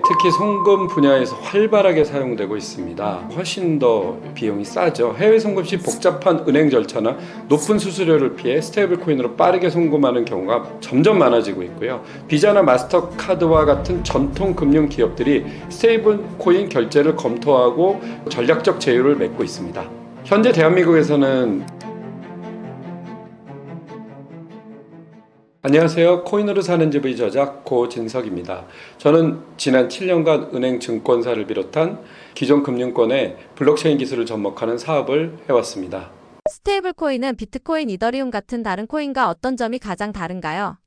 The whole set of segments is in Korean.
특히 송금 분야에서 활발하게 사용되고 있습니다. 훨씬 더 비용이 싸죠. 해외 송금 시 복잡한 은행 절차나 높은 수수료를 피해 스테이블 코인으로 빠르게 송금하는 경우가 점점 많아지고 있고요. 비자나 마스터카드와 같은 전통 금융 기업들이 스테이블 코인 결제를 검토하고 전략적 제휴를 맺고 있습니다. 현재 대한민국에서는 안녕하세요. 코인으로 사는 집의 저자 고진석입니다. 저는 지난 7년간 은행 증권사를 비롯한 기존 금융권의 블록체인 기술을 접목하는 사업을 해왔습니다. 스테이블 코인은 비트코인, 이더리움 같은 다른 코인과 어떤 점이 가장 다른가요?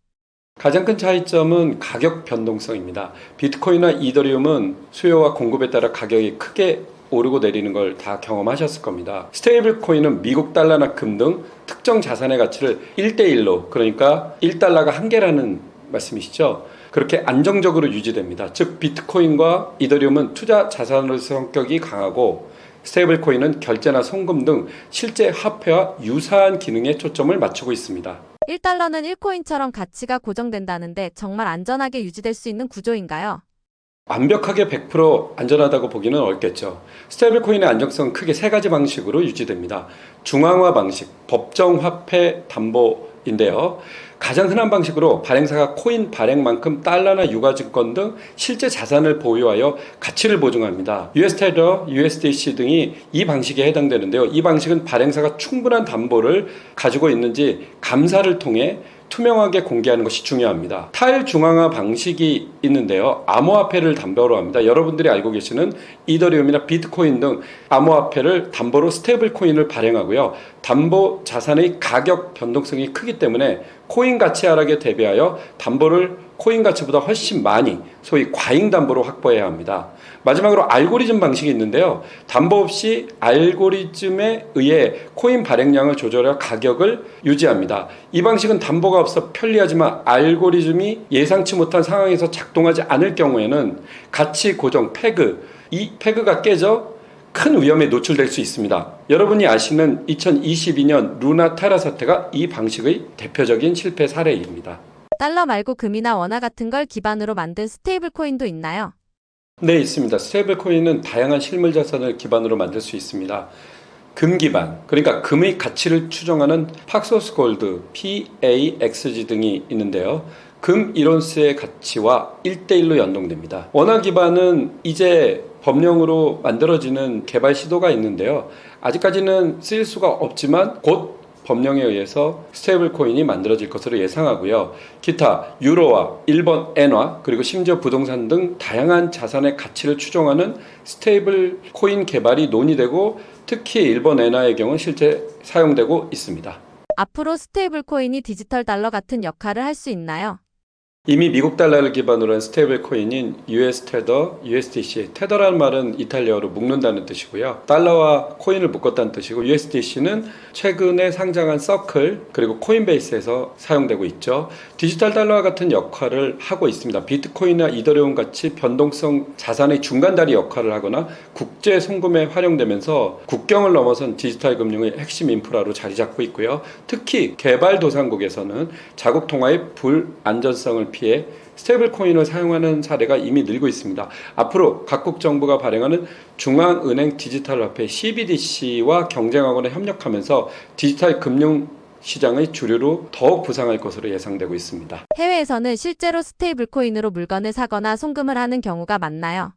가장 큰 차이점은 가격 변동성입니다. 비트코인이나 이더리움은 수요와 공급에 따라 가격이 크게 오르고 내리는 걸 다 경험하셨을 겁니다. 스테이블 코인은 미국 달러나 금 등 특정 자산의 가치를 1대1로, 그러니까 1달러가 한 개라는 말씀이시죠. 그렇게 안정적으로 유지됩니다. 즉 비트코인과 이더리움은 투자 자산으로 성격이 강하고, 스테이블 코인은 결제나 송금 등 실제 화폐와 유사한 기능에 초점을 맞추고 있습니다. 1달러는 1코인처럼 가치가 고정된다는데 정말 안전하게 유지될 수 있는 구조인가요? 완벽하게 100% 안전하다고 보기는 어렵겠죠. 스테이블 코인의 안정성은 크게 세 가지 방식으로 유지됩니다. 중앙화 방식, 법정 화폐 담보인데요. 가장 흔한 방식으로 발행사가 코인 발행만큼 달러나 유가증권 등 실제 자산을 보유하여 가치를 보증합니다. US 테더, USDC 등이 이 방식에 해당되는데요. 이 방식은 발행사가 충분한 담보를 가지고 있는지 감사를 통해 투명하게 공개하는 것이 중요합니다. 탈중앙화 방식이 있는데요. 암호화폐를 담보로 합니다. 여러분들이 알고 계시는 이더리움이나 비트코인 등 암호화폐를 담보로 스테이블 코인을 발행하고요. 담보 자산의 가격 변동성이 크기 때문에 코인 가치 하락에 대비하여 담보를 코인 가치보다 훨씬 많이, 소위 과잉 담보로 확보해야 합니다. 마지막으로 알고리즘 방식이 있는데요. 담보 없이 알고리즘에 의해 코인 발행량을 조절하여 가격을 유지합니다. 이 방식은 담보가 없어 편리하지만 알고리즘이 예상치 못한 상황에서 작동하지 않을 경우에는 가치 고정 패그, 이 패그가 깨져 큰 위험에 노출될 수 있습니다. 여러분이 아시는 2022년 루나 테라 사태가 이 방식의 대표적인 실패 사례입니다. 달러 말고 금이나 원화 같은 걸 기반으로 만든 스테이블 코인도 있나요? 네, 있습니다. 스테이블 코인은 다양한 실물 자산을 기반으로 만들 수 있습니다. 금 기반, 그러니까 금의 가치를 추정하는 팍소스 골드, PAXG 등이 있는데요. 금 1온스의 가치와 1대1로 연동됩니다. 원화 기반은 이제 법령으로 만들어지는 개발 시도가 있는데요. 아직까지는 쓰일 수가 없지만 곧 법령에 의해서 스테이블 코인이 만들어질 것으로 예상하고요. 기타 유로화, 일본 엔화, 그리고 심지어 부동산 등 다양한 자산의 가치를 추정하는 스테이블 코인 개발이 논의되고, 특히 일본 엔화의 경우 실제 사용되고 있습니다. 앞으로 스테이블 코인이 디지털 달러 같은 역할을 할 수 있나요? 이미 미국 달러를 기반으로 한 스테이블 코인인 US 테더, USDC. 테더라는 말은 이탈리아어로 묶는다는 뜻이고요. 달러와 코인을 묶었다는 뜻이고, USDC는 최근에 상장한 서클, 그리고 코인베이스에서 사용되고 있죠. 디지털 달러와 같은 역할을 하고 있습니다. 비트코인이나 이더리움 같이 변동성 자산의 중간다리 역할을 하거나 국제 송금에 활용되면서 국경을 넘어선 디지털 금융의 핵심 인프라로 자리 잡고 있고요. 특히 개발도상국에서는 자국 통화의 불안전성을 피해 스테이블 코인을 사용하는 사례가 이미 늘고 있습니다. 앞으로 각국 정부가 발행하는 중앙은행 디지털 화폐 CBDC와 경쟁하거나 협력하면서 디지털 금융 시장의 주류로 더욱 부상할 것으로 예상되고 있습니다. 해외에서는 실제로 스테이블 코인으로 물건을 사거나 송금을 하는 경우가 많나요?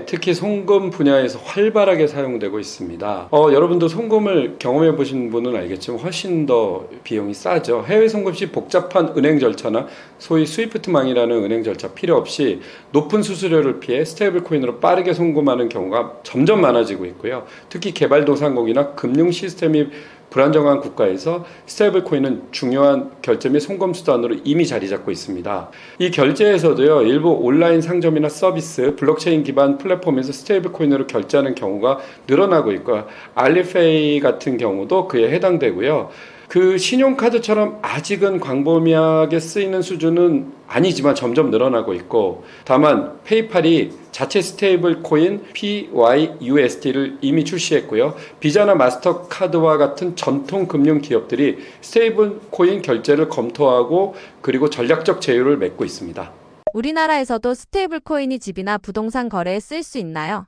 특히 송금 분야에서 활발하게 사용되고 있습니다. 여러분도 송금을 경험해 보신 분은 알겠지만 훨씬 더 비용이 싸죠. 해외 송금 시 복잡한 은행 절차나 소위 스위프트망이라는 은행 절차 필요 없이 높은 수수료를 피해 스테이블 코인으로 빠르게 송금하는 경우가 점점 많아지고 있고요. 특히 개발도상국이나 금융 시스템이 불안정한 국가에서 스테이블 코인은 중요한 결제 및 송금 수단으로 이미 자리 잡고 있습니다. 이 결제에서도요, 일부 온라인 상점이나 서비스, 블록체인 기반 플랫폼에서 스테이블 코인으로 결제하는 경우가 늘어나고 있고, 알리페이 같은 경우도 그에 해당되고요. 그 신용카드처럼 아직은 광범위하게 쓰이는 수준은 아니지만 점점 늘어나고 있고, 다만 페이팔이 자체 스테이블 코인 PYUSD를 이미 출시했고요. 비자나 마스터카드와 같은 전통 금융 기업들이 스테이블 코인 결제를 검토하고 그리고 전략적 제휴를 맺고 있습니다. 우리나라에서도 스테이블 코인이 집이나 부동산 거래에 쓸 수 있나요?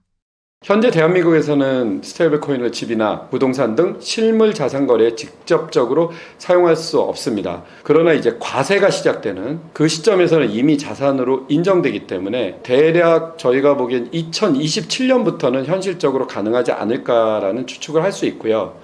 현재 대한민국에서는 스테이블 코인을 집이나 부동산 등 실물 자산 거래에 직접적으로 사용할 수 없습니다. 그러나 이제 과세가 시작되는 그 시점에서는 이미 자산으로 인정되기 때문에 대략 저희가 보기엔 2027년부터는 현실적으로 가능하지 않을까라는 추측을 할 수 있고요.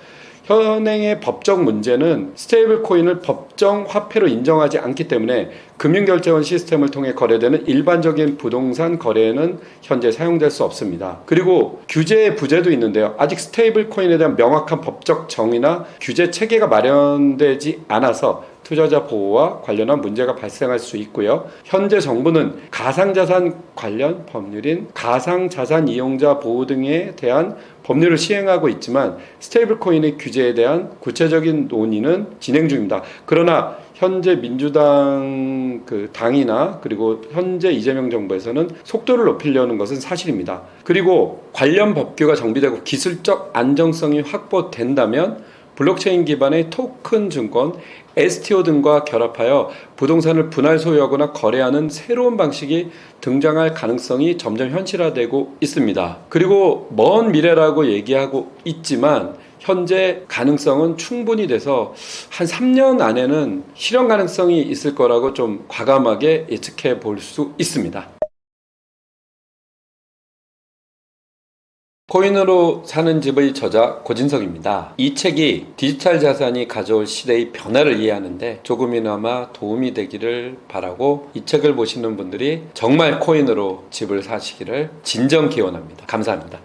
현행의 법적 문제는 스테이블 코인을 법정 화폐로 인정하지 않기 때문에 금융결제원 시스템을 통해 거래되는 일반적인 부동산 거래에는 현재 사용될 수 없습니다. 그리고 규제의 부재도 있는데요. 아직 스테이블 코인에 대한 명확한 법적 정의나 규제 체계가 마련되지 않아서 투자자 보호와 관련한 문제가 발생할 수 있고요. 현재 정부는 가상자산 관련 법률인 가상자산 이용자 보호 등에 대한 법률을 시행하고 있지만 스테이블 코인의 규제에 대한 구체적인 논의는 진행 중입니다. 그러나 현재 민주당 당이나 그리고 현재 이재명 정부에서는 속도를 높이려는 것은 사실입니다. 그리고 관련 법규가 정비되고 기술적 안정성이 확보된다면 블록체인 기반의 토큰 증권, STO 등과 결합하여 부동산을 분할 소유하거나 거래하는 새로운 방식이 등장할 가능성이 점점 현실화되고 있습니다. 그리고 먼 미래라고 얘기하고 있지만 현재 가능성은 충분히 돼서 한 3년 안에는 실현 가능성이 있을 거라고 좀 과감하게 예측해 볼 수 있습니다. 코인으로 사는 집의 저자 고진석입니다. 이 책이 디지털 자산이 가져올 시대의 변화를 이해하는데 조금이나마 도움이 되기를 바라고 이 책을 보시는 분들이 정말 코인으로 집을 사시기를 진정 기원합니다. 감사합니다.